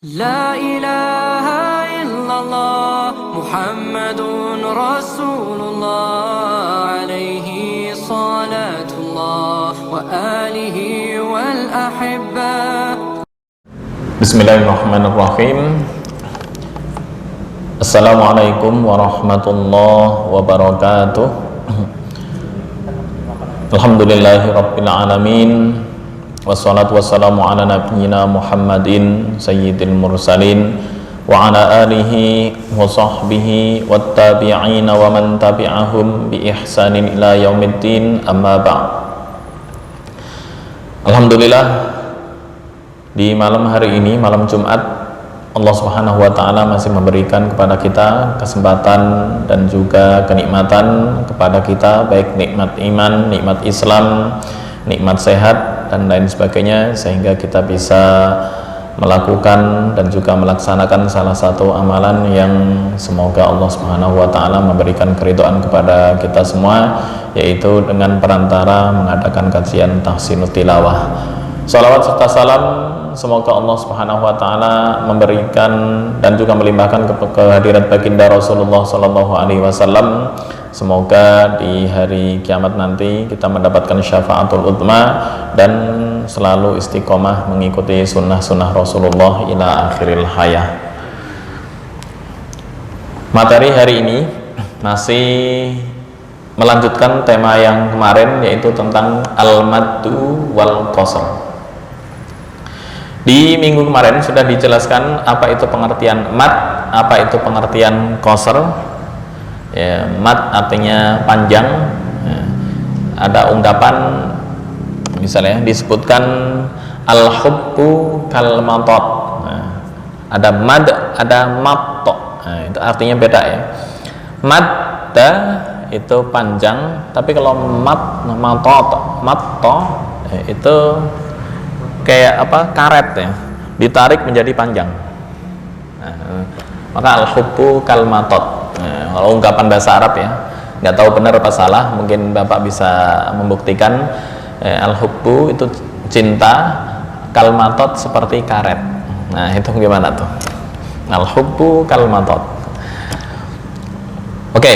لا إله إلا الله محمد رسول الله عليه صلاة الله وآله والأحبة. Bismillahirrahmanirrahim. Assalamualaikum warahmatullahi wabarakatuh. Alhamdulillahi rabbil alamin. Wassalatu wassalamu ala nabiyyina Muhammadin sayyidil mursalin wa ala alihi wa sahbihi wattabi'ina wa man tabi'ahum bi ihsanin ila yaumiddin, amma ba'd. Alhamdulillah, di malam hari ini, malam Jumat, Allah Subhanahu wa taala masih memberikan kepada kita kesempatan dan juga kenikmatan kepada kita, baik nikmat iman, nikmat Islam, nikmat sehat dan lain sebagainya, sehingga kita bisa melakukan dan juga melaksanakan salah satu amalan yang semoga Allah Subhanahu wa taala memberikan keridhaan kepada kita semua, yaitu dengan perantara mengadakan kajian tahsinut tilawah. Salawat serta salam semoga Allah Subhanahu wa taala memberikan dan juga melimpahkan kehadirat baginda Rasulullah sallallahu alaihi wasallam. Semoga di hari kiamat nanti kita mendapatkan syafaatul uzma dan selalu istiqomah mengikuti sunnah-sunnah Rasulullah ila akhiril hayah. Materi hari ini masih melanjutkan tema yang kemarin, yaitu tentang al-maddu wal qasr. Di minggu kemarin sudah dijelaskan apa itu pengertian mad, apa itu pengertian qasr. Ya, mad artinya panjang. Ya, ada ungkapan misalnya disebutkan al-hubbu kal matot. Nah, ada mad, ada matto. Nah, itu artinya beda ya. Madda itu panjang, tapi kalau matto itu kayak apa, karet ya, ditarik menjadi panjang. Nah, maka al-hubbu kal matot. Nah, kalau ungkapan bahasa Arab ya, nggak tahu benar apa salah, mungkin Bapak bisa membuktikan. Al-hubbu itu cinta, kal matot seperti karet. Nah, itu gimana tuh? Al-hubbu kal matot. Oke.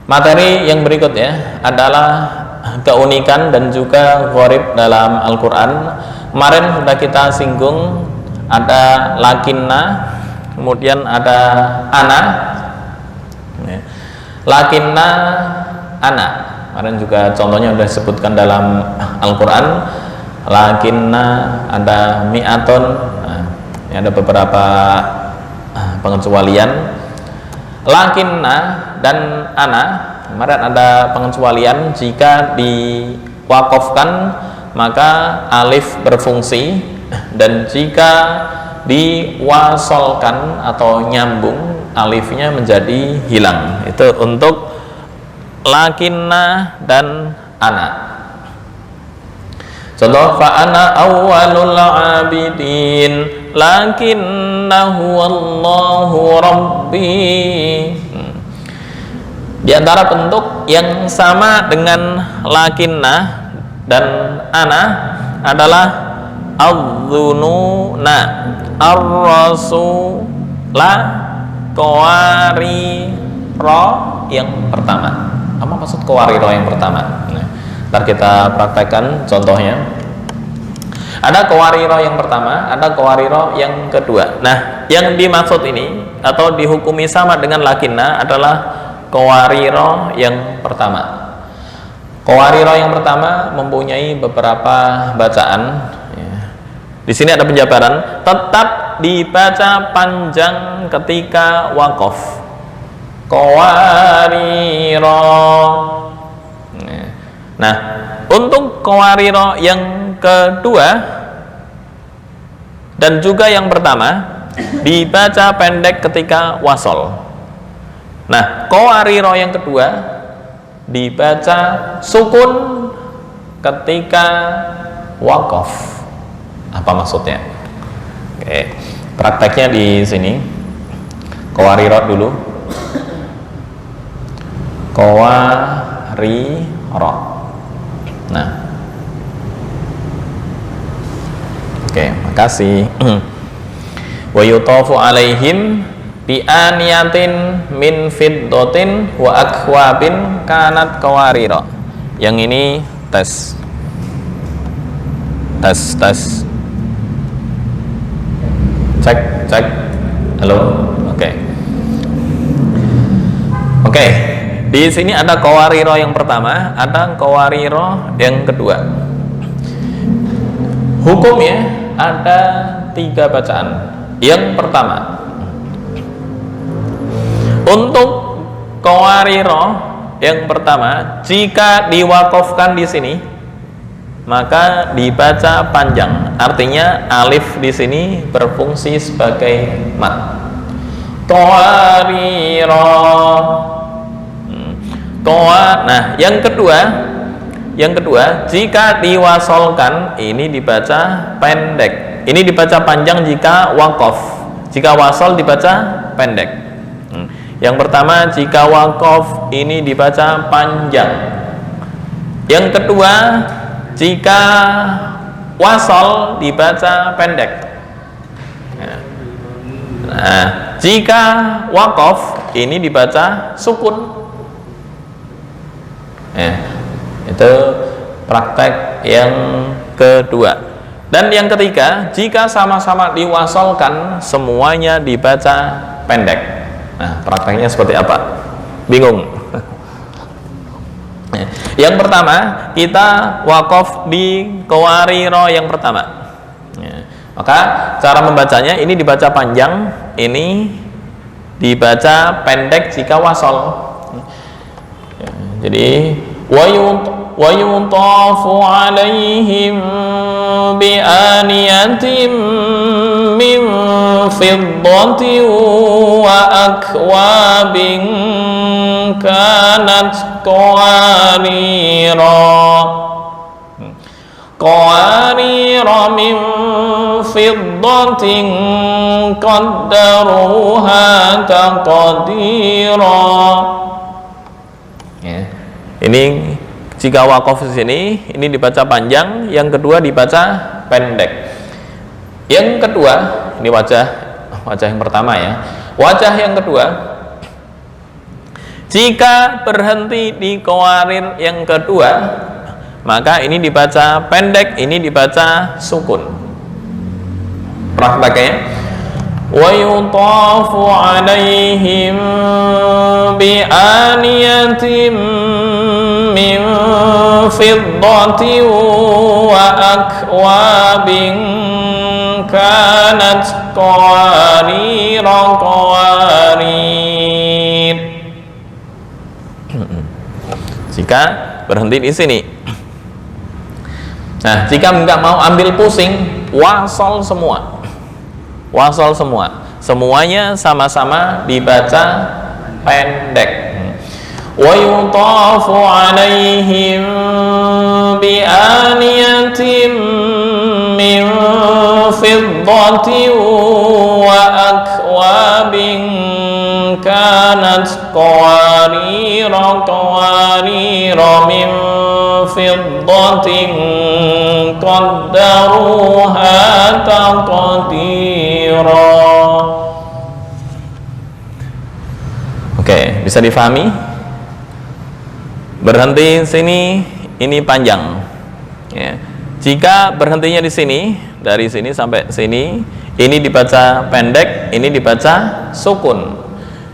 Materi yang berikutnya adalah keunikan dan juga gharib dalam Al-Quran. Kemarin sudah kita singgung, ada lakinna, kemudian ada ana. Lakinna ana, kemarin juga contohnya sudah disebutkan dalam Al-Quran. Lakinna ada mi'aton. Nah, ini ada beberapa pengecualian. Lakinna dan ana, kemarin ada pengecualian jika diwakafkan maka alif berfungsi, dan jika diwasolkan atau nyambung alifnya menjadi hilang. Itu untuk lakinna dan ana. Contoh, fa ana awwalul abidin lakinnahu Allahu rabbi. Di antara bentuk yang sama dengan lakinna dan ana adalah adzununa, ar-rasula, qawariro yang pertama. Apa maksud qawariro yang pertama? Nah, ntar kita praktekkan contohnya. Ada qawariro yang pertama, ada qawariro yang kedua. Nah, yang dimaksud ini atau dihukumi sama dengan lakinna adalah qawariro yang pertama. Qawariro yang pertama mempunyai beberapa bacaan. Di sini ada penjabaran, tetap dibaca panjang ketika wakaf. Qawariro. Nah, untuk qawariro yang kedua dan juga yang pertama dibaca pendek ketika wasol. Nah, qawariro yang kedua dibaca sukun ketika wakaf. Apa maksudnya? Oke, prakteknya di sini. Qawariro dulu. Qawariro. Nah, oke, makasih. wa yutafu alaihim bi aniyatin min fiddatin wa akwabin kanat qawarira. Yang ini tes. Cek. Halo. Oke. Di sini ada qawarira yang pertama, ada qawarira yang kedua. Hukumnya ada 3 bacaan. Yang pertama, untuk qawarira yang pertama, jika diwakafkan di sini maka dibaca panjang. Artinya alif di sini berfungsi sebagai mat. Qawarira. Nah, yang kedua, jika diwasolkan ini dibaca pendek. Ini dibaca panjang jika wakaf. Jika wasol dibaca pendek. Yang pertama, jika wakaf ini dibaca panjang. Yang kedua, jika wasol dibaca pendek. Nah, jika wakaf ini dibaca sukun. Itu praktek yang kedua. Dan yang ketiga, jika sama-sama diwasolkan semuanya dibaca pendek. Nah, prakteknya seperti apa? Bingung? Yang pertama, kita wakaf di qawarira yang pertama. Maka cara membacanya ini dibaca panjang, ini dibaca pendek jika wasol. Jadi wa yutafu alaihim bi aniyatin min fiddatin wa akwabin kanat qawarira min fiddatin qaddaruha taqdira. Ini jika wakaf di sini ini dibaca panjang, yang kedua dibaca pendek. Yang kedua, ini wajah yang pertama ya. Wajah yang kedua, jika berhenti di qawarir yang kedua, maka ini dibaca pendek, ini dibaca sukun. Prakteknya, wa yutafu alaihim bi aniyatin min fiddatin wa akwabin kanat qawarira qawarir. Jika berhenti di sini. Nah, jika nggak mau ambil pusing, wasol semua. Semuanya sama-sama dibaca pendek. Wa yutafu alaihim bi aniyatin min fiddatin wa akwabin kanat qawarira min fiddatin qaddaruha taqdira. Oke, bisa difahami? Berhenti sini ini panjang. Ya. Jika berhentinya di sini, dari sini sampai sini, ini dibaca pendek, ini dibaca sukun.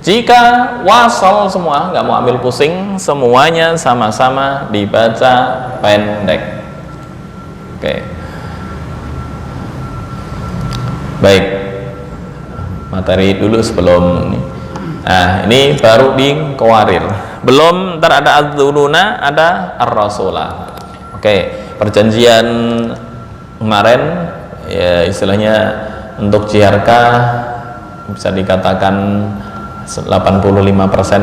Jika wasol semua, nggak mau ambil pusing, semuanya sama-sama dibaca pendek. Oke. Baik. Materi dulu sebelum ini. Nah, ini baru di qawarir. Belum, ntar ada adzununa, ada ar-rasulah. Oke, perjanjian kemarin ya istilahnya untuk JRK bisa dikatakan 85%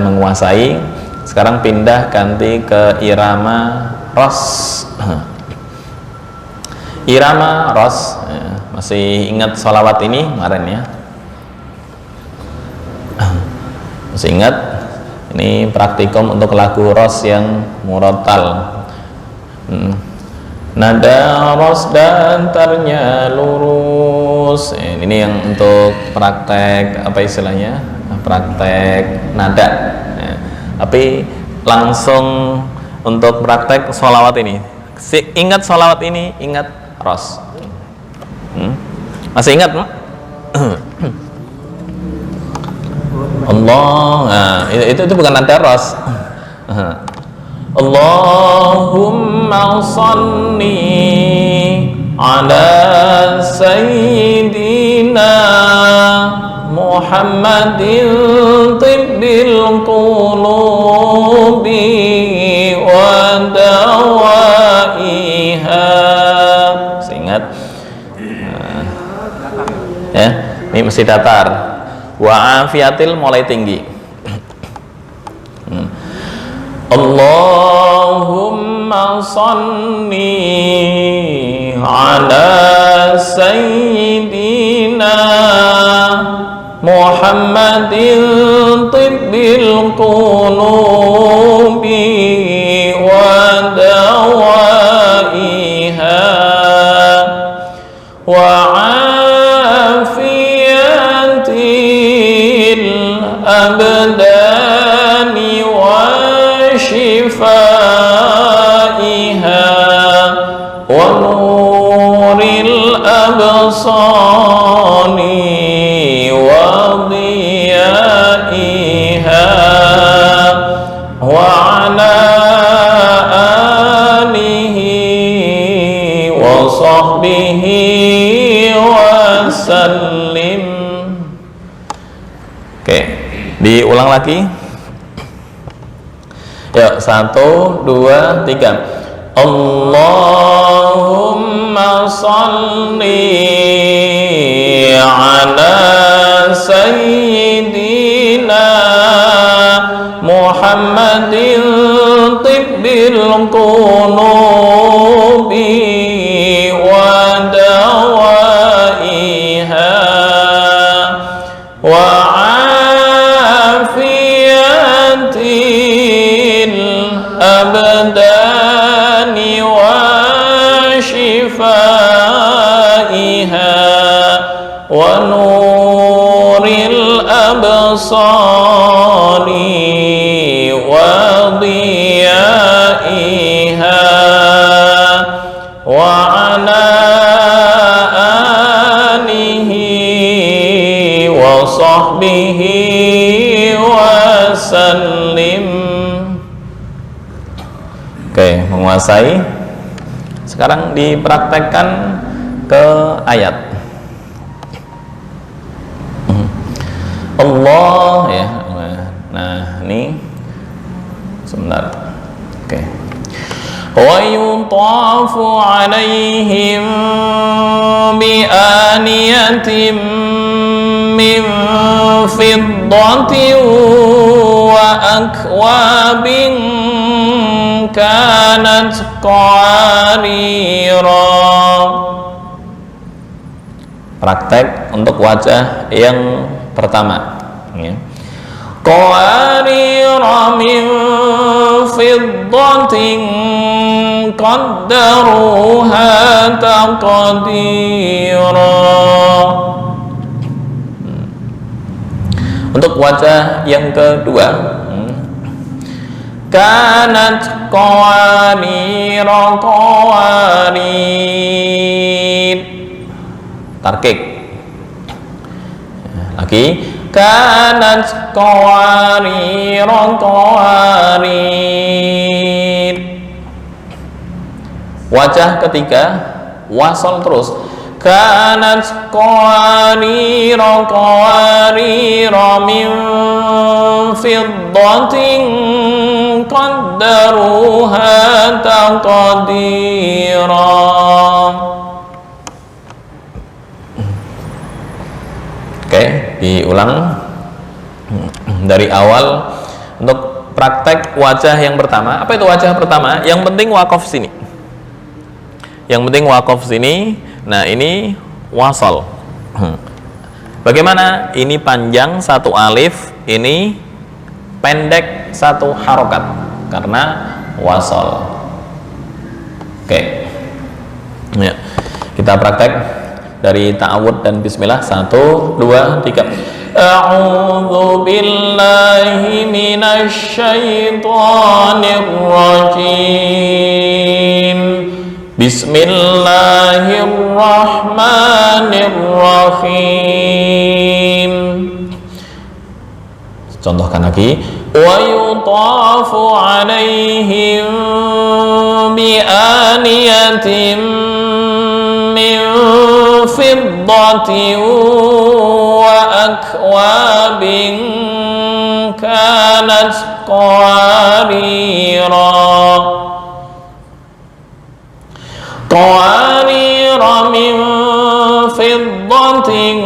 menguasai. Sekarang pindah ganti ke irama ros. Irama ros. Ya, masih ingat sholawat ini kemarin ya? Masih ingat? Ini praktikum untuk lagu ros yang murattal. Nada ros dan ternya lurus terus. Ini yang untuk praktek apa istilahnya? Praktek nada. Nah, tapi langsung untuk praktek sholawat ini. Ingat sholawat ini, ingat ros. Masih ingat, Mak? Allah. Nah, itu bukan nada ros. Allahumma shalli ala sayyidina Muhammadin tibbil qulubi wa dawaiha. Ingat. Ya, ini mesti datar. Wa afiatil mulai tinggi. Allahumma shalli ala sayyidina Muhammadin tibbil qulubi wa dawaiha wa afiyatil abdani wa shifaiha wa nuril absani wa diyaiha wa ala alihi wa sahbihi wa sallim. Oke, diulang lagi. Ya, 1, 2, 3. Allahumma shalli ala sayyidina Muhammadin tibbil qulubi wa dawaiha wa abdani wa shifaiha wa nuril absani wa diyaiha wa ala alihi wa sahbihi wa sallim. Oke, menguasai. Sekarang dipraktekkan ke ayat. Allah ya. Nah, ini sebentar. Oke. Wa yutafu alaihim bi aniyatin min fiddatin wa akwabin kanat qarira. Praktek untuk wajah yang pertama ya. Qarira min fiddatin qaddaruha taqdira. Untuk wajah yang kedua, kanat qawanira qawarid, tarkik lagi, kanat qawanira qawarid. Wajah ketiga wasal terus, kanat qawanira qawarira min fiddatin qaddaruha taqdira. Oke, diulang dari awal untuk praktek wajah yang pertama. Apa itu wajah pertama? Yang penting wakaf sini. Yang penting wakaf sini. Nah, ini wasal. Bagaimana? Ini panjang satu alif, ini pendek satu harokat karena wasal. Oke. Ya. Kita praktek. dari ta'awud dan bismillah. 1, 2, 3. A'udzu billahi minasy syaithanir rajim. Bismillahirrahmanirrahim. Contohkan lagi. Wa yutafu 'alaihim bi aniyatin min fiddatin wa akwabin kanat qawarira min fiddatin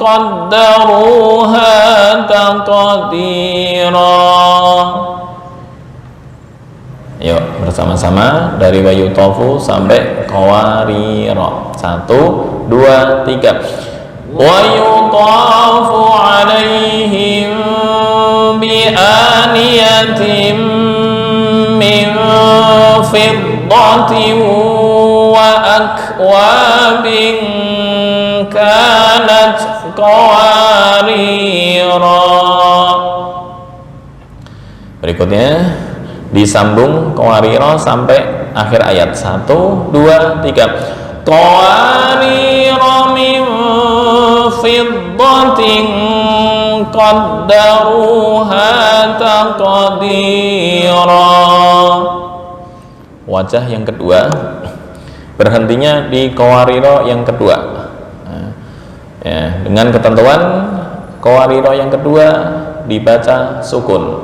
qaddaruha taqdira. Yuk bersama-sama dari wayutafu sampai qawarira. 1, 2, 3. Wayutafu 'alaihim bi aniyatin min fiddatin wa akwabin kanat qawarira. Berikutnya disambung qawarira sampai akhir ayat. 1, 2, 3. Qawarira min fiddatin qaddaruha taqdira. Wajah yang kedua berhentinya di qawarira yang kedua. Ya, dengan ketentuan qawarira yang kedua dibaca sukun.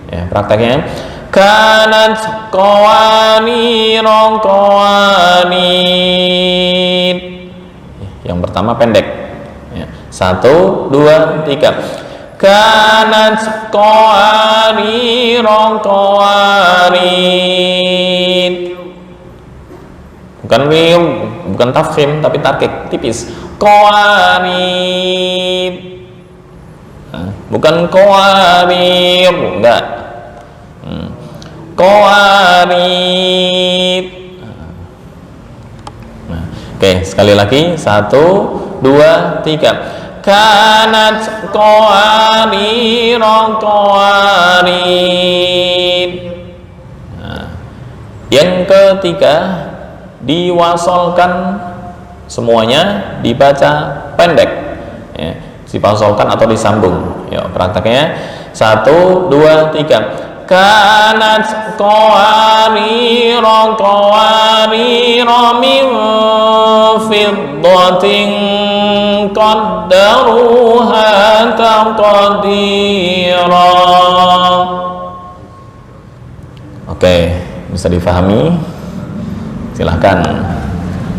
Ya, prakteknya kanat qawanira qawanit. Yang pertama pendek. Ya. 1, 2, 3. Kanat qawanira qawanit. Bukan mim, bukan tafkhim, tapi tarkik tipis. Qawanit. Bukan qawarir, enggak. Qawarit. Oke, sekali lagi. 1, 2, 3. Kanat qawarira qawarit. Yang ketiga diwasolkan, semuanya dibaca pendek. Ya, diwasolkan atau disambung. Yuk prakteknya. 1, 2, 3. Kanat qawarira qawarira min fiddatin qaddaruha taqdira. Oke, bisa difahami? Silahkan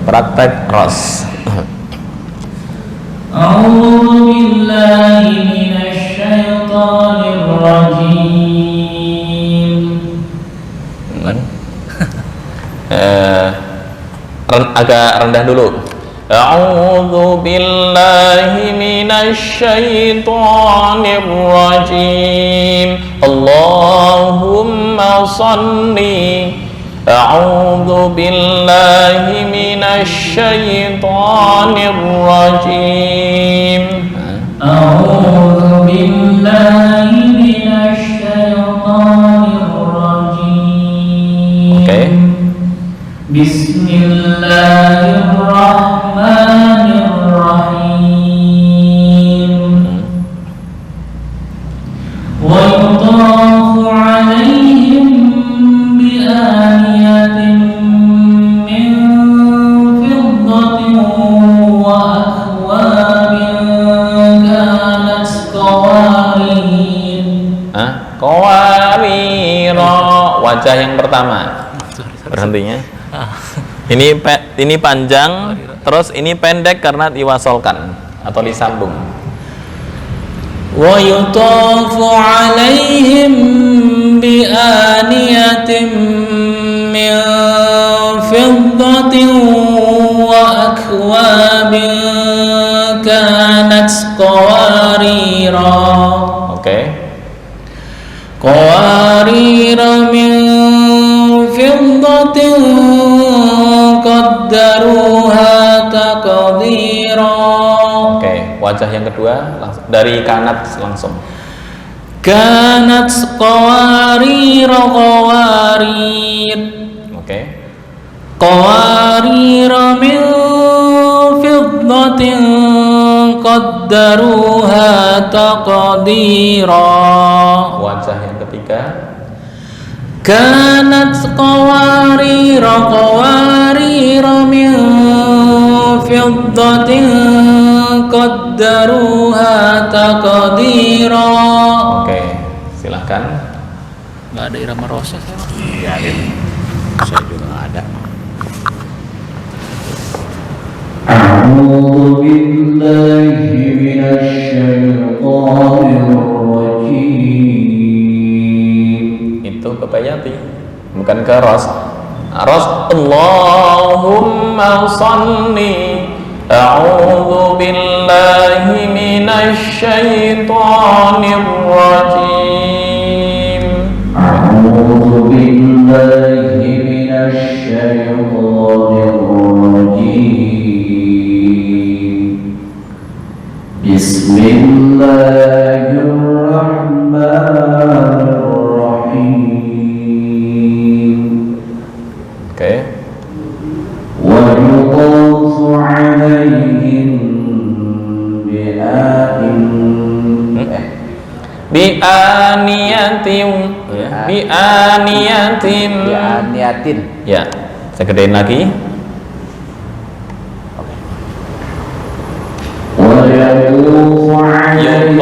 praktek ros. A'udzu billahi minasy syaithanir rajim. Agak rendah dulu. A'udzu billahi minasy syaithanir rajim. Allahumma shalli. A'udzu billahi minasy syaithanir rajim. A'udzu billahi minasy syaithanir rajim. Oke. Bismillahirrahmanirrahim. Wa yutafu 'alaihim bi aniyatin min fiddatin wa akwabin kanat qawarir. Qawarira, wajah yang pertama. Berhentinya. Ini panjang, terus ini pendek karena diwasolkan atau disambung. Wa yutafu 'alaihim bi aniyatin min fiddatin wa akwabin kanat qawarira. Oke. Qawarira min fiddatin qaddaruha تقديرا. Oke, wajah yang kedua dari kanat langsung. كانت قوارير قوارير. Oke. قوارير من فضة قدروها تقديرا. Wajah yang ketiga. كانت قوارير قوارير من فضة قدروها تقديرا. Oke, silahkan. Nggak ada irama rosa saya. Ya, saya juga nggak ada. أعوذ بالله من الشيطان الرجيم. Itu ke Bayati, bukan ke Ros. Ros, Allahumma salli. A'udzu billahi minasy syaithanir rajim. أعوذ بالله من الشيطان الرجيم. بسم الله الرحمن الرحيم. Oke. ويطاف عليهم Bi'aniyatin. Bi'aniyatin. Niatin. Ya, saya gedein lagi. ويطوف عليهم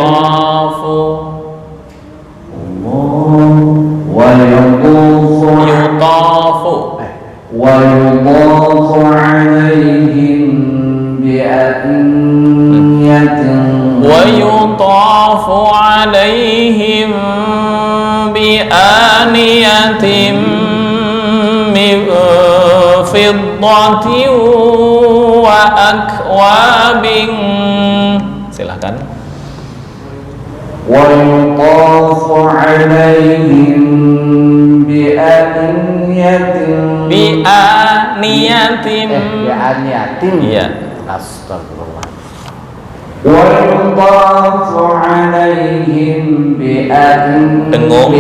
Yutafu. ويطاف عليهم بأنية ويطاف عليهم بآنية من فضة وأكواب. Silahkan. ويطاف عليهم بأنية Bi'aniyatin. Niatin. Iya. Astagfirullah. ويطاف عليهم بأنية. Dengung.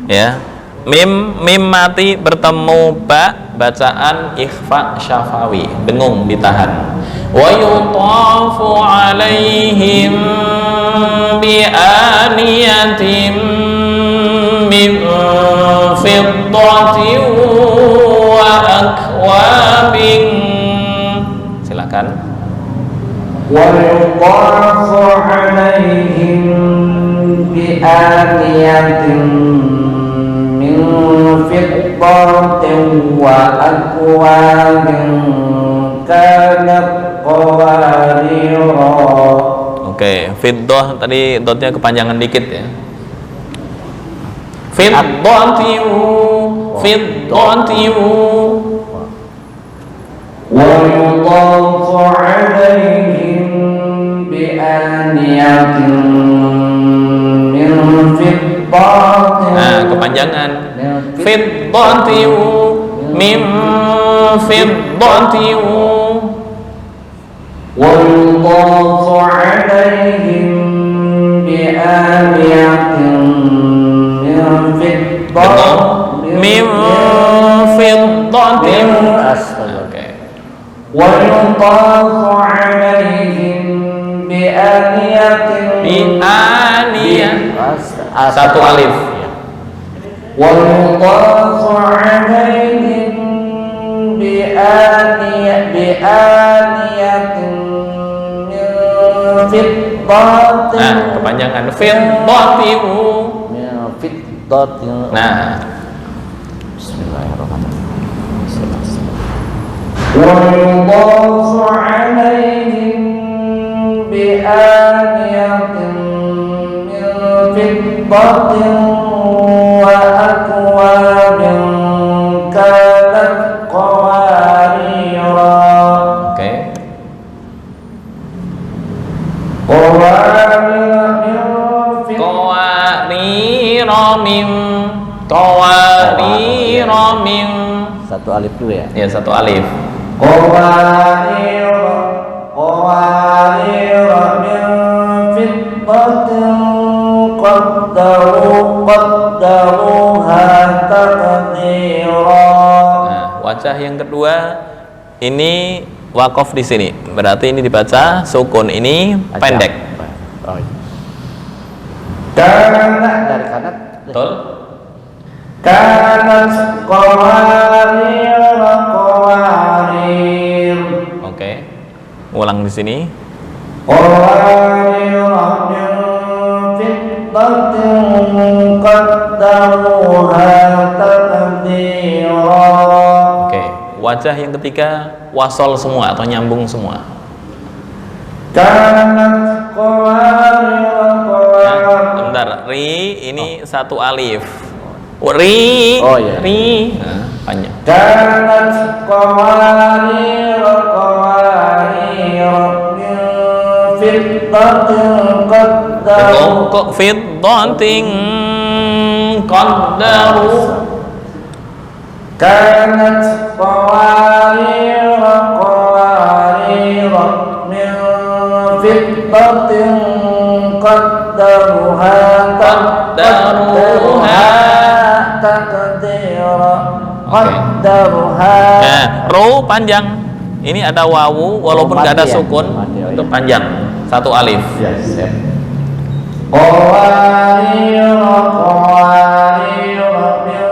Ya. Mim mati bertemu ba, bacaan ikhfa syafawi, dengung ditahan. Wa yutafu alaihim bi aniyatin min fiddatin wa akwabin. Silakan. ويطاف عليهم بآنية من فضة وأكواب كانت قواريرا. Oke, fiddah tadi dotnya kepanjangan dikit ya. Fiddatin. ويطاف عليهم بآنية من فضة. Nah, kepanjangan. Fiddatin min fiddatin. ويطاف عليهم بآنية من فضة. Min fiddatin. Astagfirullah. Oke. ويطاف عليهم بآنية. Bi'aniyah. Satu alif. ويطاف عليهم بآنية من فضة. Nah, kepanjangan fiddatin. Fiddatin. Nah, Bismillahirrahmanirrahim. ويطاف عليهم بآنية من فضة وأكواب كانت قواريرا. oke. Qawarira min. Satu alif dulu ya. Ya, satu alif. قوارير قوارير من فضة قدروها تقديرا. Nah, wajah yang kedua ini wakof di sini. Berarti ini dibaca sukun, ini pendek. Oh, iya. Karena dari kanan. Betul? Kanat qawarir qawarir. Oke. Ulang di sini. Qawarir min fiddatin qaddaruha taqdira. Oke. Wajah yang ketiga wasol semua atau nyambung semua. Kanat qawarir qawarir. Bentar, ri ini satu alif. Ri, Oh, iya. ri. Nah, panjang. Kanat qawarir qawarir min fiddatin qaddaruha. Kok fiddatin qaddaru. Kanat qawarir qawarir min fiddatin qaddaruha taqdira. Qaddaruha. Nah, ru panjang. Ini ada wawu walaupun nggak ada Mati ya? sukun, Mati, oh, itu iya. panjang. Satu alif. Ya, siap. qawarir qawarir min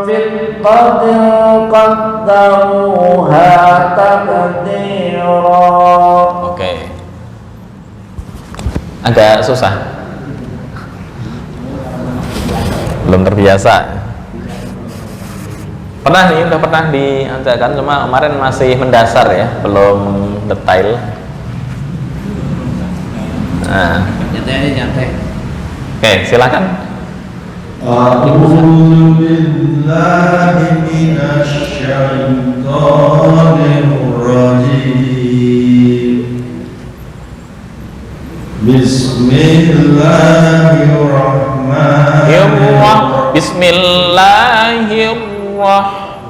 fiddatin qaddaruha taqdira. Oke. Agak susah. Belum terbiasa. Udah pernah diajarkan, cuma kemarin masih mendasar ya, belum detail. Nah, Nyantai. oke, silakan. أعوذ بالله من الشيطان الرجيم بسم الله الرحمن الرحيم Bismillahirrahmanirrahim.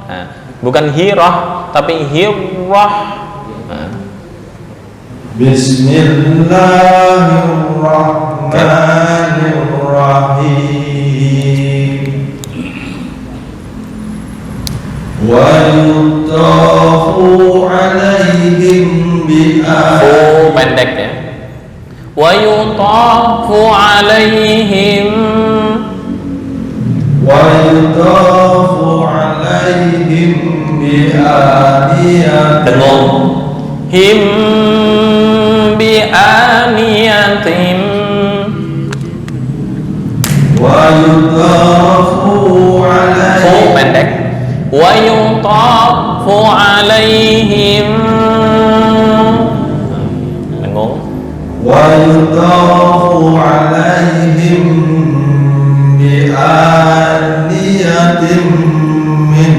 Nah, bukan hirah tapi hirrah. Nah, بسم الله الرحمن الرحيم ويطاف عليهم بآيات pendek ya. Wa yutafu alaihim. ويطاف عليهم بآنية Dengung. Him bi aniyatim. ويطاف عليهم Pendek. Wa yutafu alaihim. Dengung. ويطاف عليهم بآنية من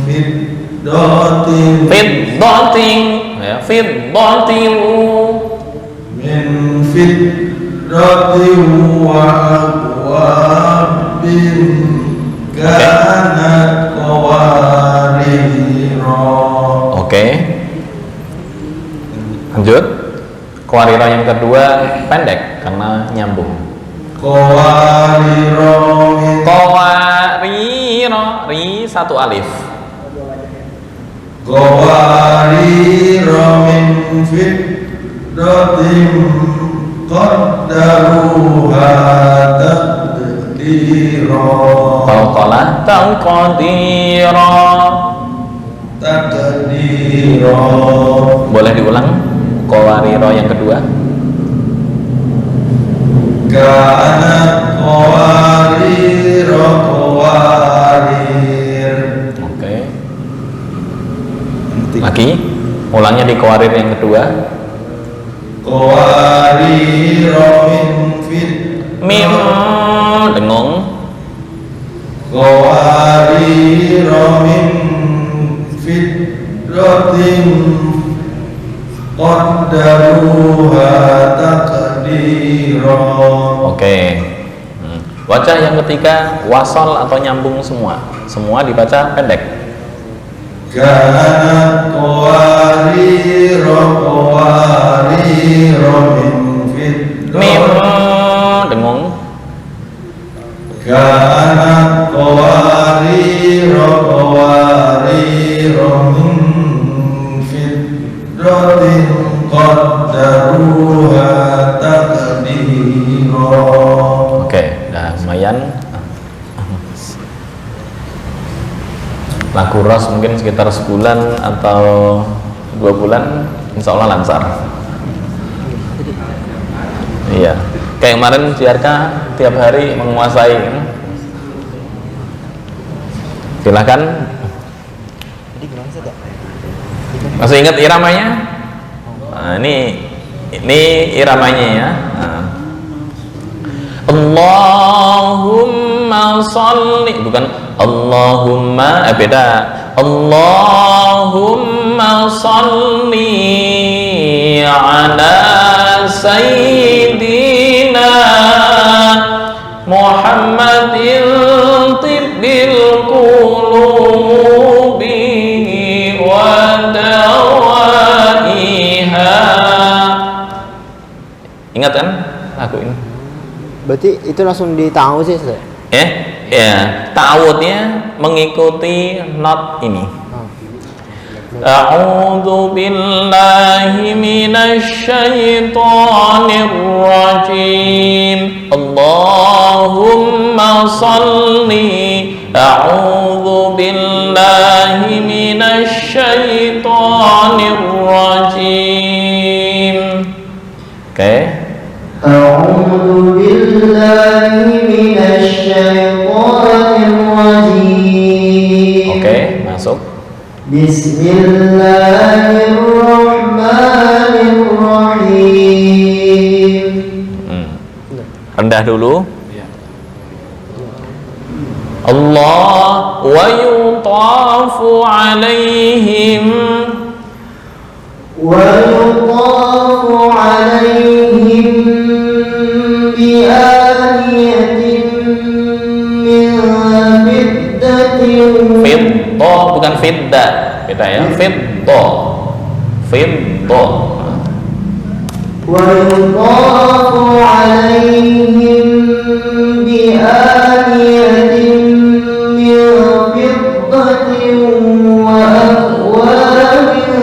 فضة Fiddatin ya, fiddatin. من فضة وأكواب كانت قواريرا. Oke. Lanjut. Qawarira yang kedua pendek karena nyambung. قواريرا من Qawarira, ri satu alif. قوارير من فضة قدروها تقديرا. Qalqalah taqdira. تقديرا. Boleh diulang? Qawarira yang kedua. كانت قوارير قوارير. Oke. Lagi. Ulangnya di qawarir yang kedua. قوارير من Mim dengung. قوارير من فضة قدروها تقديرا. Oke. Wajah yang ketiga wasol atau nyambung semua. Semua dibaca pendek. كانت قوارير Mim dengung. Kanat qawarira min fiddatin qaddaruha taqdira. Oke, nah lumayan. Laku ros mungkin sekitar sebulan atau 2 bulan, insya Allah lancar. Iya, kayak kemarin Ciarka tiap hari menguasai. Silakan. Masih ingat iramanya? Nah, ini iramanya ya. Nah. Allahumma sholli, bukan Allahumma, beda. Allahumma sholli ala sayyidina Muhammadin tibbil qulubi wa dawaiha. Ingat kan lagu ini? Berarti itu langsung ditahu sih, Ustaz? Ya, ta'awudnya mengikuti not ini. A'udzu billahi minasy syaithanir rajim. Allahumma shalli. A'udzu billahi minasy syaithanir rajim. Oke. A'udzu billahi minasy syaithanir rajim. Oke, masuk. Bismillahirrahmanirrahim. Rendah dulu. Allah wa yutafu alaihim bi'aniyatin min fiddatin. fidda, bukan fidda, beda ya. Fidda, fidda. Wa yutafu alaihim bi'aniyatin min fiddatin wa akwabin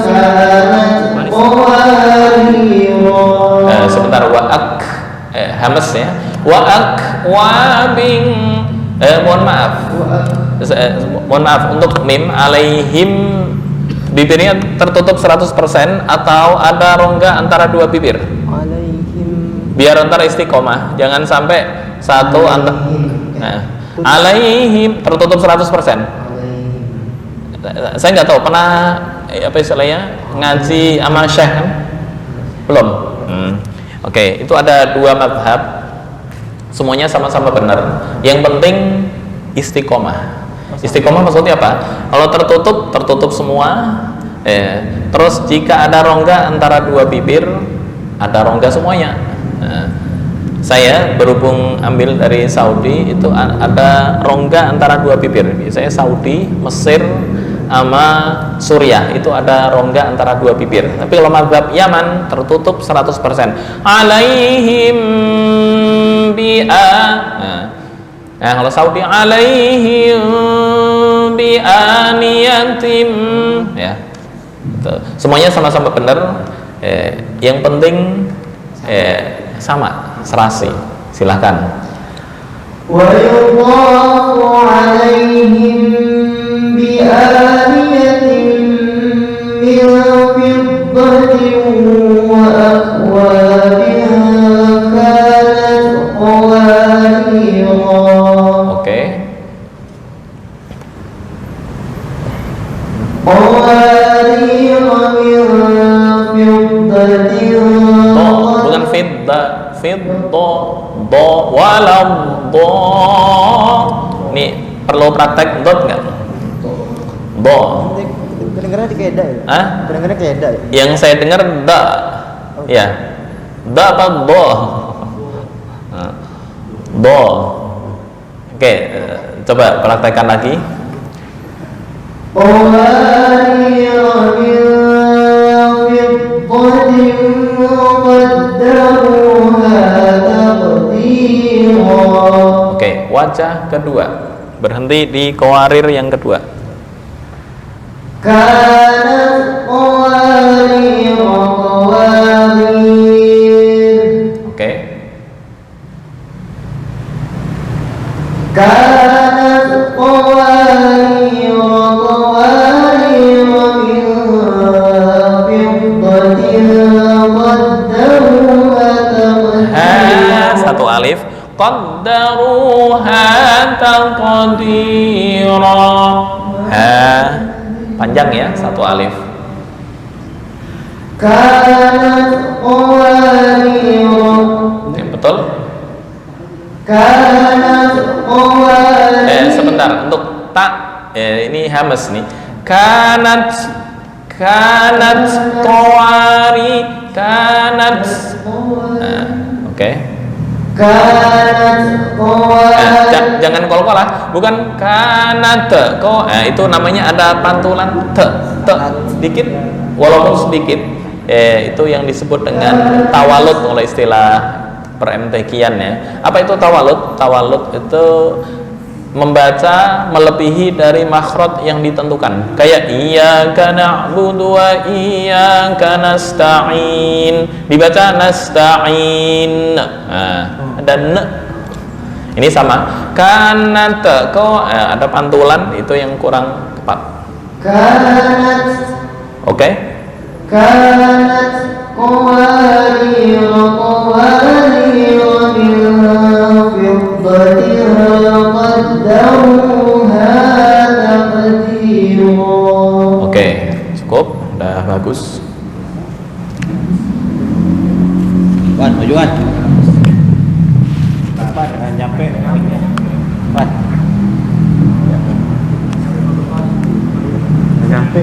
kanat qawarira. Sebentar, hamas ya. Wa akwabin, mohon maaf untuk mim alaihim, bibirnya tertutup 100% atau ada rongga antara dua bibir? Alaihim. Biar antara istiqomah, jangan sampai satu antara. Nah, alaihim tertutup 100%. Saya nggak tahu, pernah apa istilahnya ngaji sama syekh kan? Belum. Oke, itu ada 2 mazhab, semuanya sama-sama benar. Yang penting istiqomah. Istiqomah maksudnya apa? Kalau tertutup semua. Terus jika ada rongga antara 2 bibir, ada rongga semuanya. Saya berhubung ambil dari Saudi, itu ada rongga antara 2 bibir. Biasanya Saudi, Mesir, sama Suriah itu ada rongga antara 2 bibir. Tapi kalau mazhab Yaman tertutup 100%. Alaihim bi'a. Nah, kalau Saudi alaihim bi'aniyatim, ya. Semuanya sama-sama benar. Yang penting sama, serasi. Silahkan. Wa yudhafu alaihim bi'aniyatin min fiddatin wa akwabin kanat qawarira. Oke. Qawarira min fiddatin. Bukan fidda, do walam do. Nih perlu praktek dot nggak? Do. Kedengarannya kayak da ya? Hah? Kedengarannya kayak da ya? Yang saya dengar da. Ya. Da apa do? Do. Oke, coba praktekkan lagi. Qawarira min قدروها تقديرا. Oke, wajah kedua berhenti di qawarir yang kedua. كانت قوارير قوارير. Oke. كانت قوارير قوارير من فضة قدروها تقديرا. Satu alif. Qaddaruha taqdira. Panjang ya, satu alif. Kanat qawarir. Betul? Kanat qawarir. Sebentar, untuk tak ini hamas nih. Kanat qawari kanat. Oke. Kanat qawarir. Jangan kol-kolah, bukan kanat ko. Itu namanya ada pantulan te sedikit, walaupun sedikit. Itu yang disebut dengan tawalut oleh istilah per-MTQ-an ya. Apa itu tawalut? Tawalut itu membaca melebihi dari makhraj yang ditentukan. Kayak iyyaka na'budu wa iyyaka nasta'in. Dibaca nasta'in. Ada n. Ini sama. Kanat ko ada pantulan itu yang kurang tepat. Kanat. Oke? Kanat qawarir qawarir min fiddatin qaddaruha taqdira. Oke, cukup, udah bagus. Wan, majuan. Kapan nyampe? Wan. Nyampe.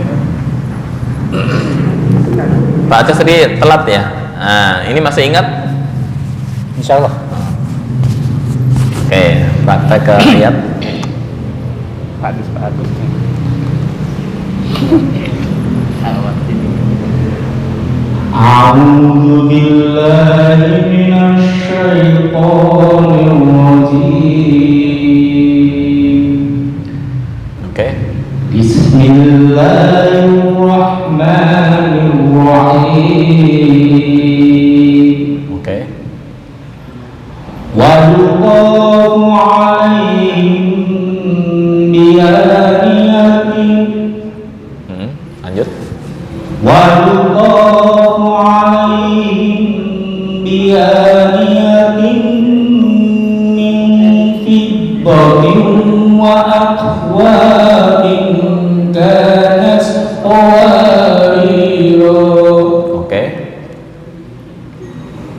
Pak Aceh tadi telat ya. Nah, ini masih ingat? Insya Allah. Oke, praktek ke ayat. Bagus. A'udzu billahi minasy syaithanir rajim. Oke. Bismillahirrahmanirrahim. Oke. Wa yuqafu 'alaihim biyaniyatin. Lanjut. Wa yuqafu 'alaihim biyaniyatin min fiddatin wa akwabin kanat qawarira. Oke.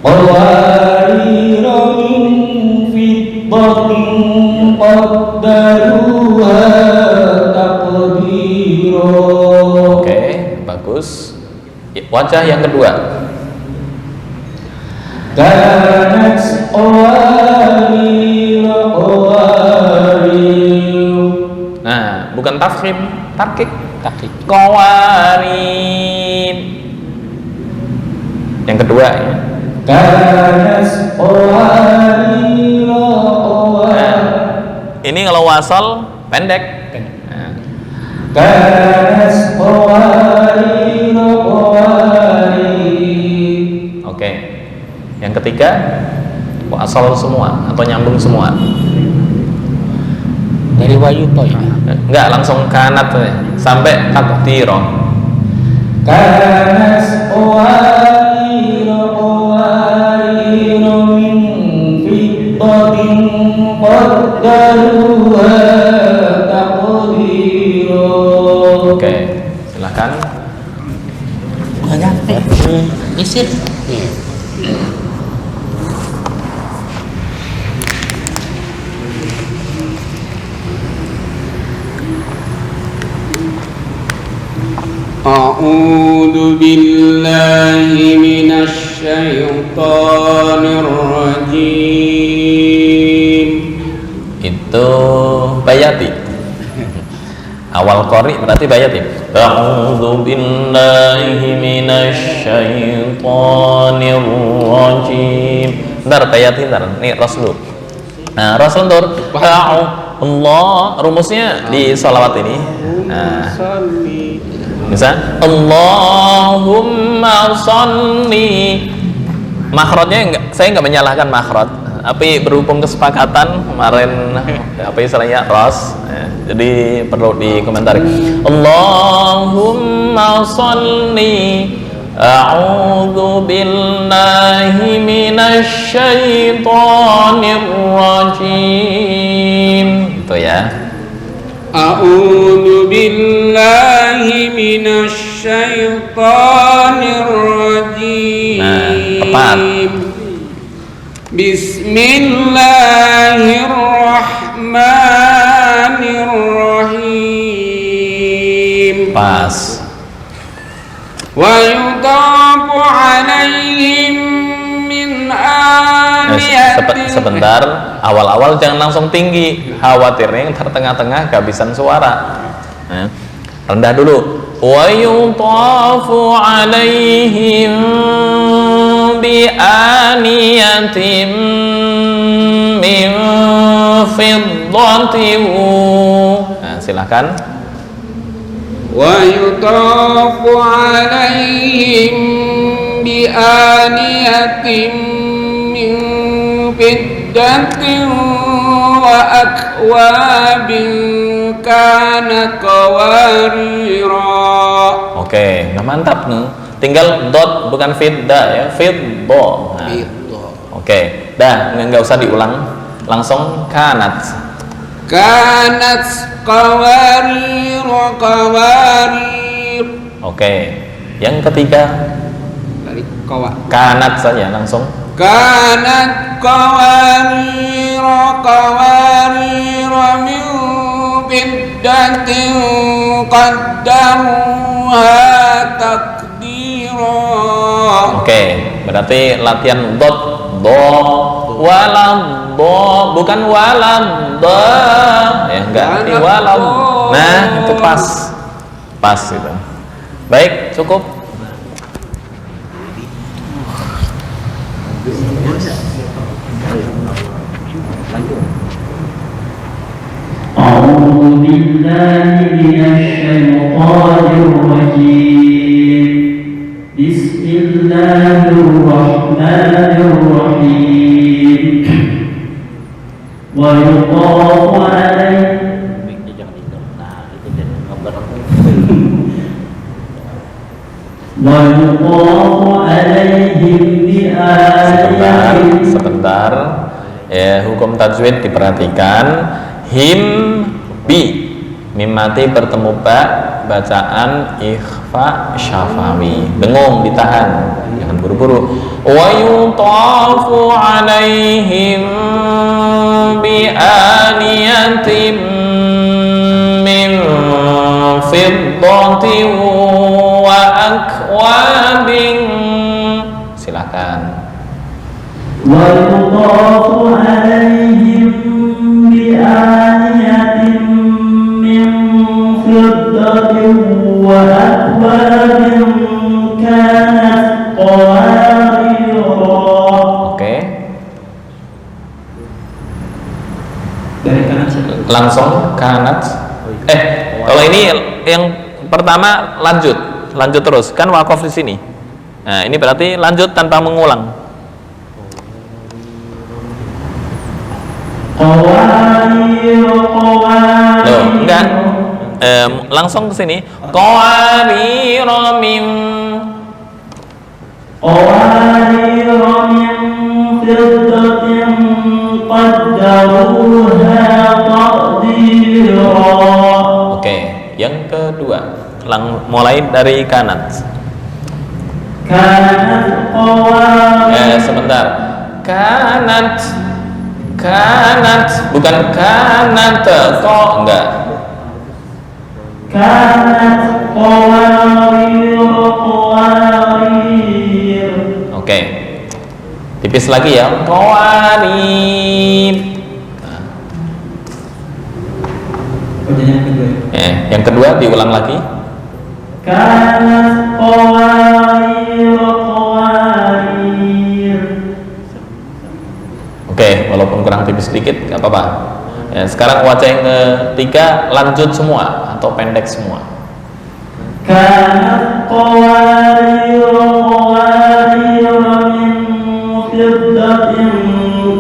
Qawarira min fiddatin qaddaruha taqdira. Oke, bagus. Wajah yang kedua. Kanat qawarira qawarir. Nah, bukan tafkhim, tarkik. Qawarin. Yang kedua ya. Kanat qawarira qawarir. Ini kalau wasal pendek. Nah, Kanat qawarira qawarir. oke. Yang ketiga, wasal semua atau nyambung semua. Dari Wayu Toy. Enggak, langsung kanat sampai takdiro. Kanat qawarira qawarir min fiddatin qaddaruha taqdira. Oke, silakan. Nggak nyampe. Isir. أعوذ بالله من الشيطان الرجيم. Itu bayati. awal qari berarti bayat ya. A'udzu billahi minasyaitonir rajim. Bentar bayatin bentar. Nih ras dulu. Nah, ras lentur. Allah rumusnya di sholawat ini. Nah, bisa Allahumma sholli. Makhrajnya saya nggak menyalahkan makhraj, tapi berhubung kesepakatan kemarin apa istilahnya ras, jadi perlu dikomentari. Allahumma sholli. A'udzu billahi minasyaitonir rajim. Itu ya. A'udzu billahi minasyaitonir rajim. Nah, tepat. Bismillahirrahmanirrahim. Pas. Wa yutafu alaihim min aniyatin. Sebentar, awal-awal jangan langsung tinggi, khawatirnya yang tengah-tengah kehabisan suara. Nah, rendah dulu. Wa yutafu alaihim bi aniyatin min fiddatin. Nah, silakan. Wa yutafu alaihim bi aniyatin min fiddatin wa akwabin kana qawarira. Oke, nah mantap nih. Tinggal dot bukan fidda ya, fiddo. Nah, oke, dah nggak usah diulang, langsung kanat. Kanat qawarir qawarir. Oke, yang ketiga Dari qawa. kanat saja langsung. Kanat qawarir qawarir min biddatin qaddaruha takdira. Oke, berarti latihan dot do walam do bukan walam do ya ganti walam. Nah itu pas itu. Baik, cukup. أعوذ بالله من الشيطان الرجيم بسم الله الرحمن الرحيم ويطاف عليهم Sebentar ya, hukum tajwid diperhatikan. Him bi mim mati bertemu ba, bacaan ikhfa syafawi, dengung ditahan, jangan buru-buru. Wa yutafu alaihim bi aniyatin min fiddatin wa akwabin. Silakan. wa yutafu alaihim bi aniyatin min fiddatin wa akwabin kanat qawarira. Oke. Dari kanan Langsung kanat. Kalau ini yang pertama lanjut terus, kan wakaf di sini. Nah, ini berarti lanjut tanpa mengulang. Loh, enggak. Langsung ke sini. Qawarira min fiddatin qaddaruha taqdira. Oke, yang kedua. Mulai dari kanat. Kanat qawarira. Sebentar. Kanat bukan kanat kok enggak. Kanat qawarir. Oke. Tipis lagi ya. Qawarir. Pertanyaan kedua. Yang kedua diulang lagi. كانت قوارير قوارير. Oke, walaupun kurang tipis sedikit, nggak apa-apa. Sekarang wajah yang ketiga lanjut semua atau pendek semua. كانت قوارير قوارير من فضة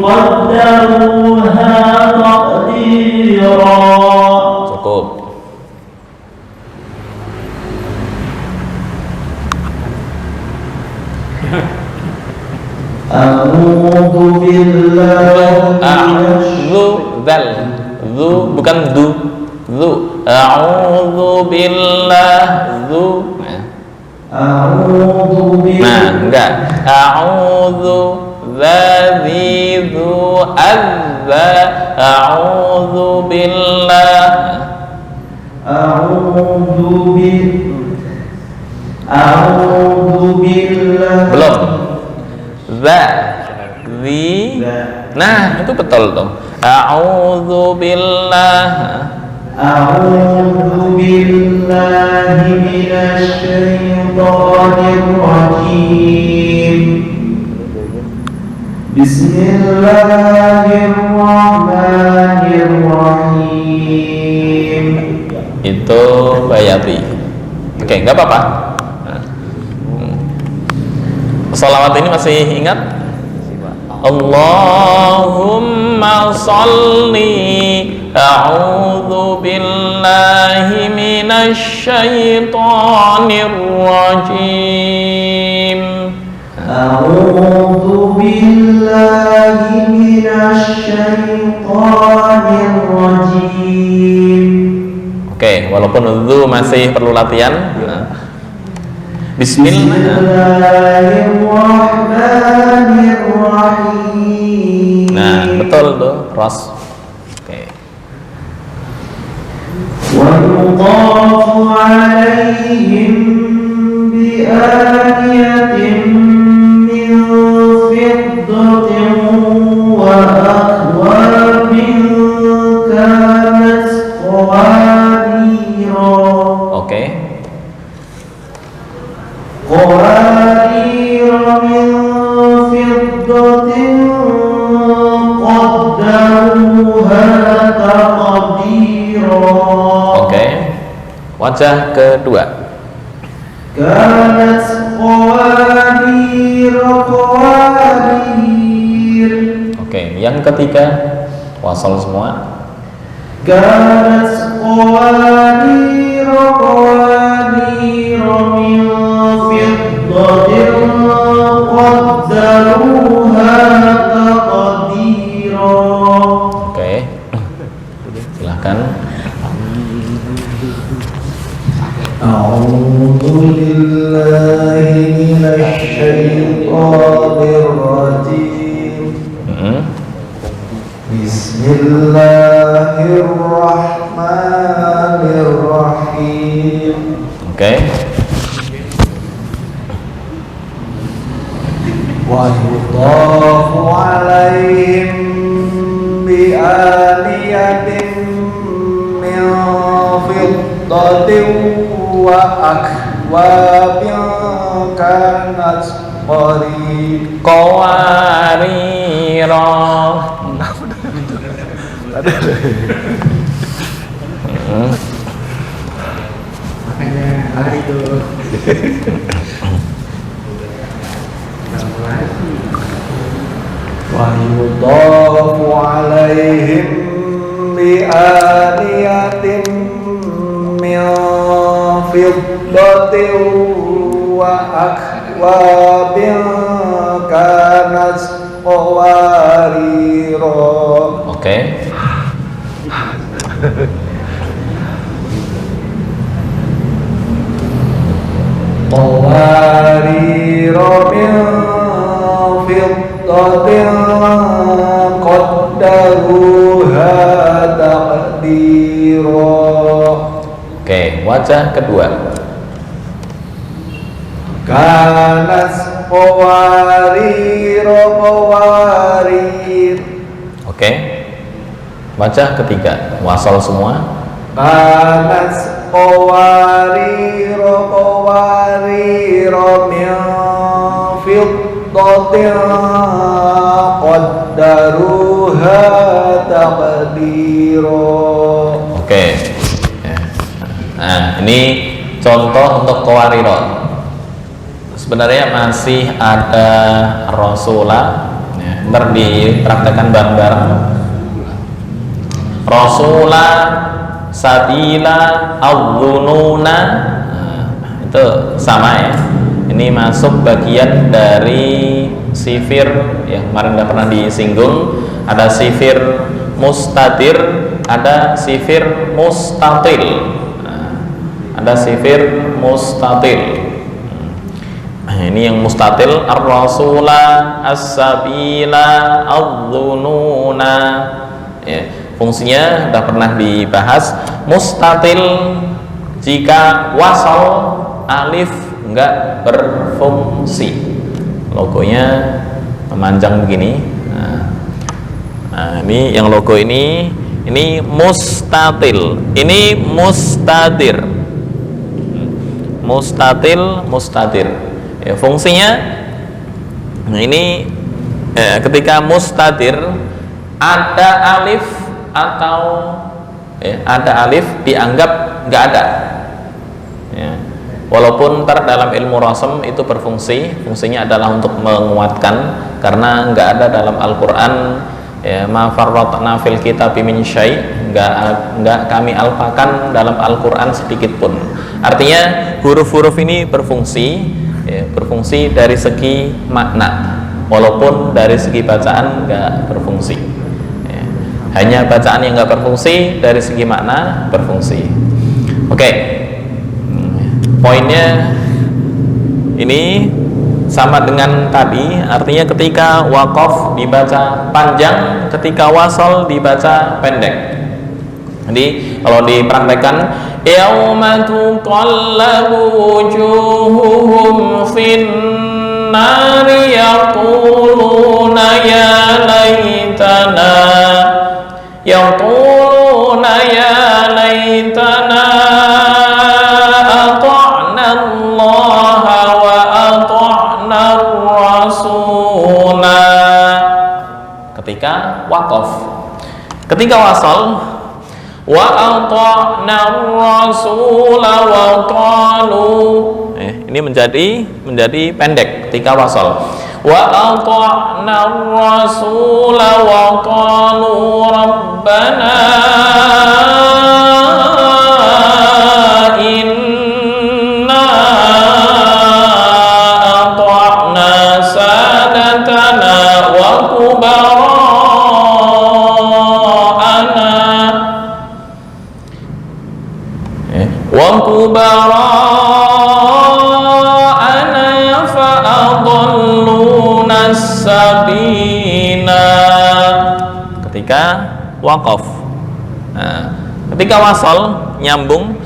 قدروها تقديرا. Cukup. A'udzu billahi Zu bukan du. A'udzu billah A'udzu billahi. Nah, enggak. A'udzu dzadzu azza. A'udzu billah. A'udzu billahi. Belum. Nah, itu betul tuh. A'udzu billah. A'udzu billahi minasy syaithanir rajim. Bismillahirrahmanirrahim. Itu Bayati. Oke, nggak apa-apa. Salawat ini masih ingat? Allahumma salli. A'udzu billahi minasy syaithanir rajim. A'udzu billahi minasy syaithanir rajim. Oke, walaupun itu masih perlu latihan. Bismillahirrahmanirrahim. Nah, betul tuh, Ros. Oke. Wa yuqafu 'alaihim bi aniyatin min fiddatin wa akwabin kanat qawarira. Oke. Qawarira min fiddatin qaddaruha taqdira. Oke. Wajah kedua. Kanat qawarira qawarir. Oke, yang ketiga wasal semua. Kanat qawarira qawarir min fiddatin qaddaruha taqdira. Oke. Silahkan. A'udzu billahi minasy syaithanir rajim. Bismillahirrahmanirrahim. Oke. Wa yudhafu 'alaihim bi aniyatin min fiddatin wa akwabin kanat Qawarira. wa yudhafu 'alaihim bi aniyatin min fiddatin wa akwabin kanat qawarira. Oke. Qawarira min fiddatin qaddaruha taqdira. Oke, wajah kedua. Kanat qawarira qawarir. Oke. Wajah ketiga, wasal semua. kanat qawarira min fiddatin qaddaruha taqdira. Oke. Nah, ini contoh untuk qawarira. Sebenarnya masih ada rasulah, ya, ntar dipraktekkan bareng-bareng. Rasulah, sabila, al-dhununa, itu sama ya. Ini masuk bagian dari sifir yang kemarin udah pernah disinggung. Ada sifir mustatir, ada sifir mustatil. Ada sifir mustatil. Ini yang mustatil, ar-rasula, as-sabila, al-dhununa. Ya, fungsinya sudah pernah dibahas. Mustatil jika wasal alif enggak berfungsi. Logonya memanjang begini. Nah, ini yang logo ini mustatil. Ini mustatir. Mustatil, mustatir. Ya, fungsinya ini ketika mustatir ada alif atau ada alif dianggap nggak ada ya. Walaupun dalam ilmu rasam itu berfungsi, fungsinya adalah untuk menguatkan, karena nggak ada dalam Al-Quran ya, ma farratna fil kitabi min syai', nggak kami alpakan dalam Al-Quran sedikit pun. Artinya huruf-huruf ini berfungsi ya, berfungsi dari segi makna, walaupun dari segi bacaan nggak berfungsi ya. Hanya bacaan yang nggak berfungsi, dari segi makna berfungsi. Oke, poinnya ini sama dengan tadi, artinya ketika waqaf dibaca panjang, ketika wasal dibaca pendek. Jadi kalau dipraktekkan, yauma tuqallabu wujuhuhum fin nari yaquluna ya laitana ata'na Allah wa ata'na rasula. Ketika waqaf. Ketika wasal, wa ata'na rasula wa qalu, ini menjadi pendek ketika wasal. Wa ata'na rasula wa qalu rabbana inna ata'na sadatana wa kubara'ana fa'adalluna sabina. Ketika waqaf. Nah, ketika wasal nyambung,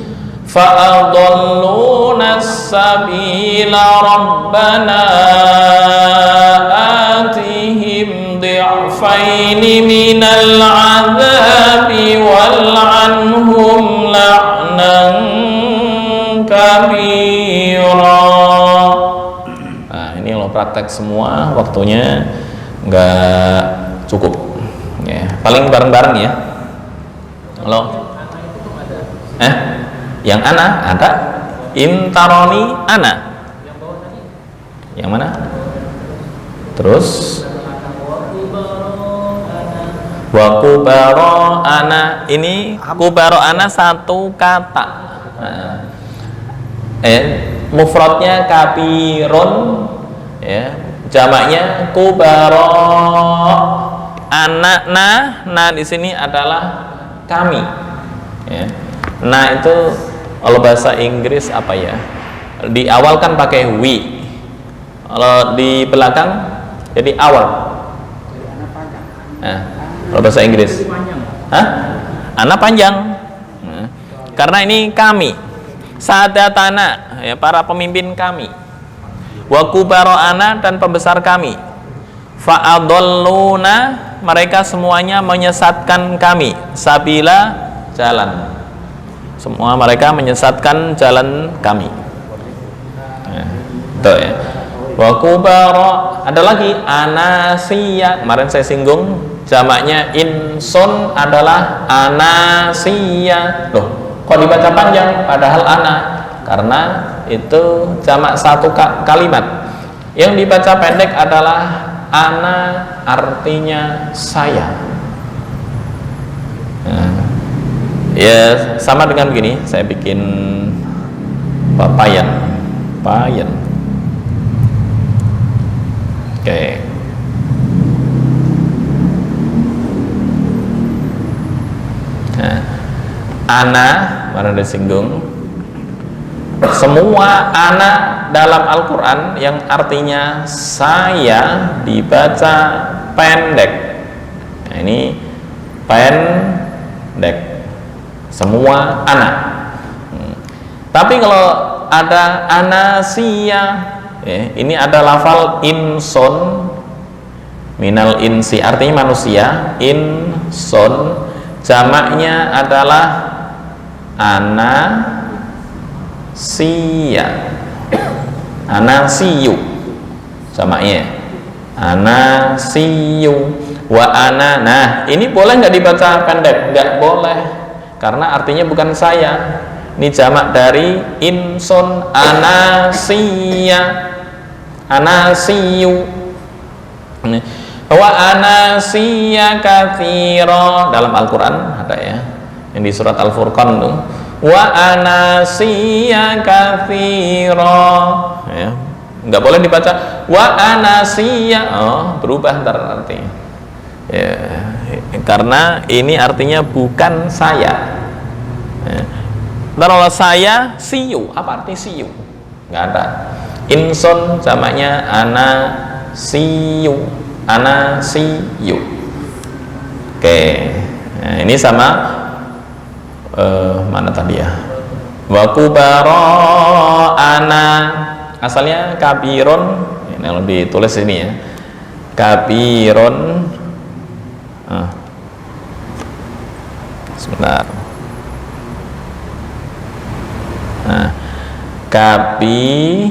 fa'adalluna sabila rabbana atihim dhi'faini minal 'adzabi wal'anhum la'nan kabira. Nah, ini lo praktek semua, waktunya nggak cukup ya. Paling bareng-bareng ya. Halo? Yang ana ada intaroni ana. Yang mana? Terus wa kubaro ana, ini kubaro ana satu kata. Nah, mufradnya kabirun ya, jamaknya kubaro. Anak nah di sini adalah kami ya. Nah itu kalau bahasa Inggris apa ya, di awal kan pakai we, kalau di belakang jadi our. Nah, kalau bahasa Inggris anak panjang. Nah, karena ini kami, sadatana ya, para pemimpin kami, wa kubaro'ana, dan pembesar kami, fa'adalluna, mereka semuanya menyesatkan kami, sabila, jalan semua mereka menyesatkan jalan kami. Nah, itu ya. Wa kubara, ada lagi anasiya, kemarin saya singgung, jamaknya insun adalah anasiya. Loh, kok dibaca panjang padahal ana? Karena itu jamak satu kalimat. Yang dibaca pendek adalah ana, artinya saya. Nah, ya sama dengan begini, saya bikin papayan. Oke. Nah, ana mana disinggung. Semua ana dalam Al-Quran yang artinya saya dibaca pendek. Nah, ini pendek. Semua ana. Tapi kalau ada anasiya, ini ada lafal inson, minal insi, artinya manusia. Inson jamaknya adalah anasiya, anasiyu jamaknya anasiyu wa ana. Nah, ini boleh nggak dibaca pendek? Nggak boleh, karena artinya bukan saya. Ini jamak dari inson, anasiya, anasiyu. Wa anasiya katsira, dalam Al-Quran ada ya, yang di surat Al-Furqan tuh, wa anasiya katsira ya. Nggak boleh dibaca wa anasiya, berubah ntar artinya ya, karena ini artinya bukan saya ya. Ntar kalau saya siyu, apa arti siyu? Nggak ada. Inson jamaknya anasiyu, anasiyu. Oke, nah, ini sama mana tadi ya? Wa kubara ana, asalnya kabiron, ini yang ditulis ini ya, kabiron. Sebentar. Nah, kabiron,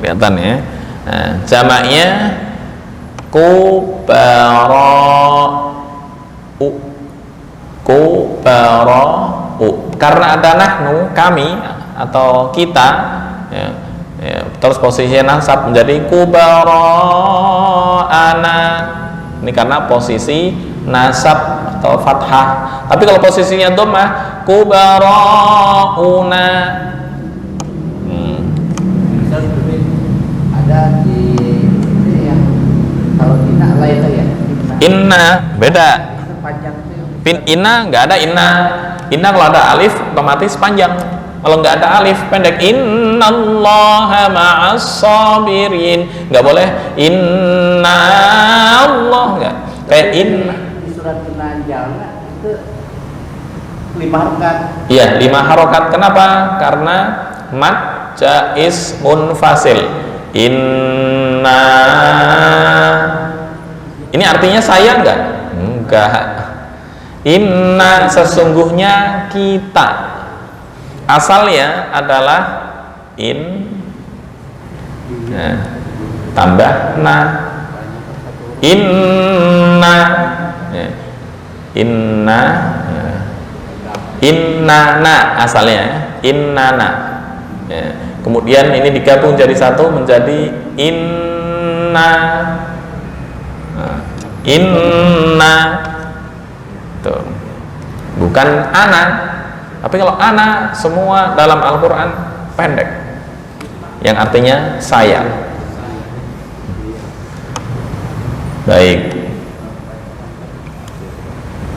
kelihatan ya. Nah, jamaknya kubara'u, karena ada nahnu, kami atau kita ya, ya, terus posisinya nasab menjadi kubara'ana, ini karena posisi nasab atau fathah. Tapi kalau posisinya dhammah, kubara'una. Ada di yang kalau inna lah itu ya. Inna beda. Panjang itu. Inna nggak ada inna. Inna kalau ada alif otomatis panjang. Kalau nggak ada alif pendek. Innallaha ma'as sabirin. Nggak boleh inna Allah, nggak. Kayak inna. Di surat An-Najm itu 5 harokat. Iya, 5 harokat. Kenapa? Karena mad jaiz munfasil. Inna, ini artinya saya enggak? Enggak. Inna, sesungguhnya kita. Asalnya adalah in, nah, tambah na. Inna ya. Inna ya. Innana asalnya innana ya. Kemudian ini digabung jadi satu menjadi inna. Nah, inna tuh. Bukan ana. Tapi kalau ana semua dalam Al-Quran pendek, yang artinya saya. Baik.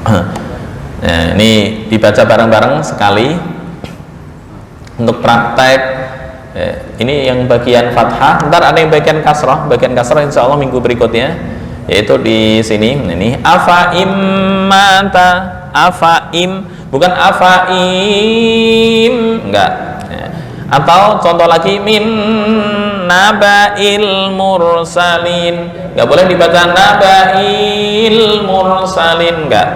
Nah, ini dibaca bareng-bareng sekali untuk praktek. Ini yang bagian fathah. Ntar ada yang bagian kasrah. Bagian kasrah insya Allah minggu berikutnya, yaitu di sini. Ini afaim mata, afaim, bukan afaim, enggak. Atau contoh lagi, min naba'il mursalin, nggak boleh dibaca naba'il mursalin, nggak.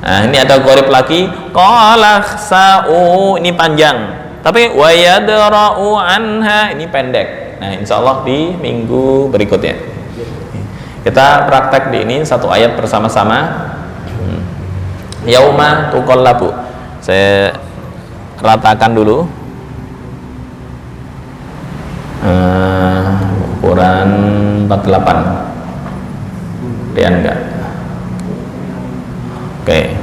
Nah, ini ada gharib lagi, qala khsa'u, ini panjang, tapi wa yadra'u anha, ini pendek. Nah, insyaallah di minggu berikutnya kita praktek di ini satu ayat bersama-sama. Yauma tuqallabu, saya ratakan dulu ukuran 48 lian enggak? Oke,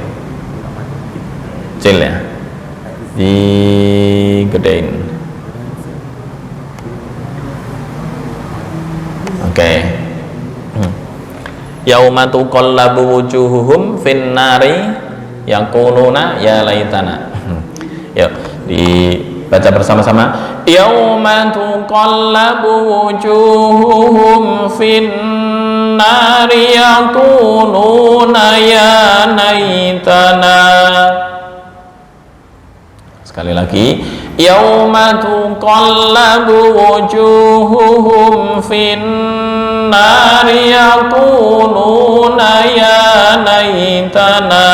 kecil ya, digedein. Oke. Yauma tuqallabu wujuhuhum finnari yaquluna ya laitana. Yuk dibaca bersama-sama. Yauma tuqallabu wujuhuhum finnari yaquluna ya laitana. Sekali lagi. Yauma tuqallabu wujuhuhum finnari yaquluna ya laitana.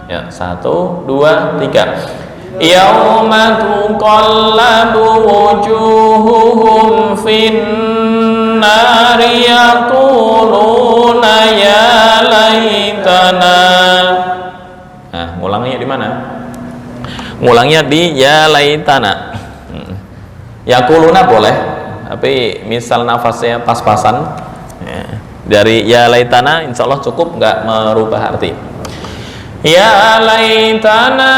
Ya, 1, 2, 3. Yauma tuqallabu wujuhuhum finnari yaquluna ya laitana. Nah, ngulangnya di mana? Ngulangnya di ya laitana. Yaquluna boleh, tapi misal nafasnya pas-pasan ya. Dari ya laitana insyaallah cukup, nggak merubah arti. Ya laitana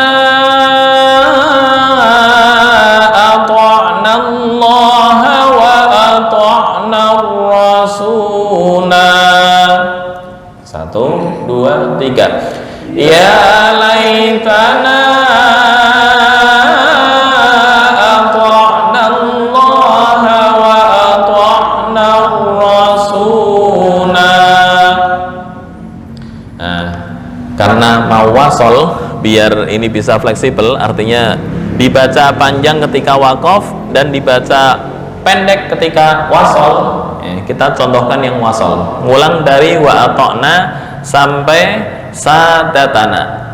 ata'na Allah wa ata'na Rasula. 1, 2, 3. Ya laitana ata'na Allah wa ata'na Rasula. Nah, karena mau wasol, biar ini bisa fleksibel, artinya dibaca panjang ketika waqaf dan dibaca pendek ketika wasol. Kita contohkan yang wasol, ngulang dari wa ata'na sampai sadatana.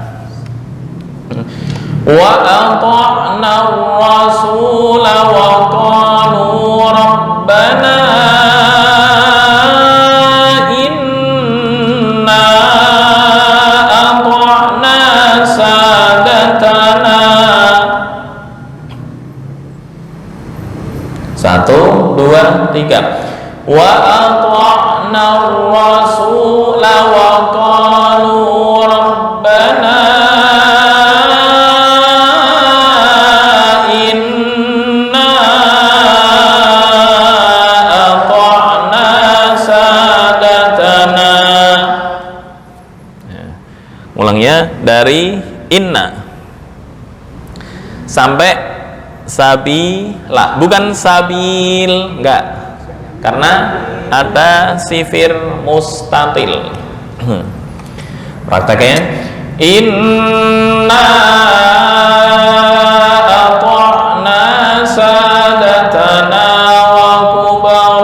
Wa ata'na rasula wa qalu rabbana inna ata'na sadatana. 1, 2, 3. Wa ata'na rasula wa qalu rabbana inna ata'na sadatana. Ulangnya dari inna sampai sabila, bukan sabil, enggak, karena ada sifir mustatil. Prakteknya inna ata'na sadatana wa kubara'ana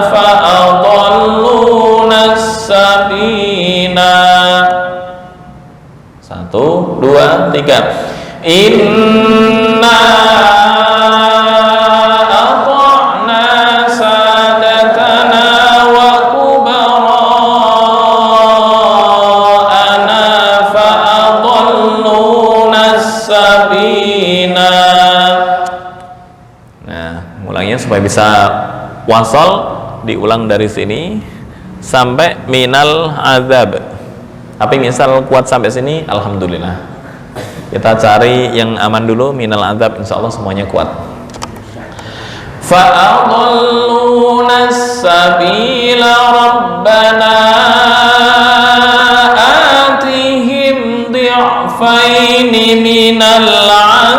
fa'adalluna sabina. 1, 2, 3. Inna supaya bisa wasol, diulang dari sini sampai minal azab. Tapi misal kuat sampai sini, alhamdulillah. Kita cari yang aman dulu, minal azab, insyaallah semuanya kuat. Fa'adalluna sabila rabbana atihim di'faini minal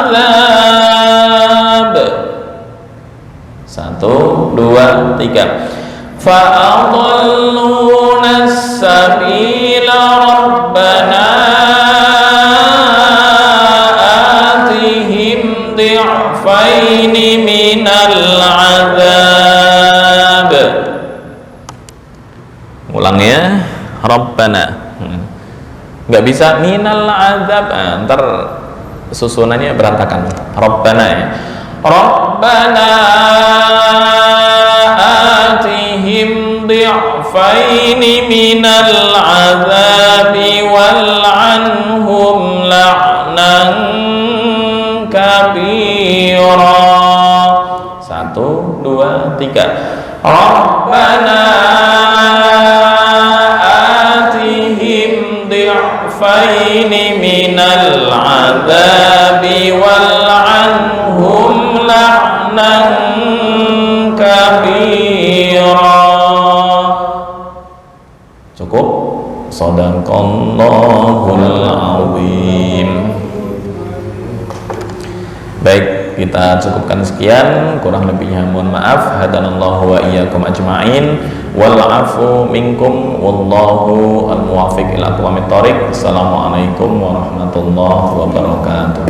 azab. 1, 2, 3. Fa'adalluna sabila rabbana Rabbana. Nggak bisa minal azab, ntar susunannya berantakan. Rabbana ya. Rabbana atihim dhi'faini minal azabi wal'anhum la'nan kabira. 1, 2, 3. Rabbana atihim dhi'faini minal azabi wal'anhum la'nan kabira. Cukup. Shadaqallahul azim. Baik, kita cukupkan sekian, kurang lebihnya mohon maaf. Hadanallahu wa iyyakum ajma'in, wal afu minkum, wallahu al muwaffiq ila aqwamit thoriq. Assalamualaikum warahmatullahi wabarakatuh.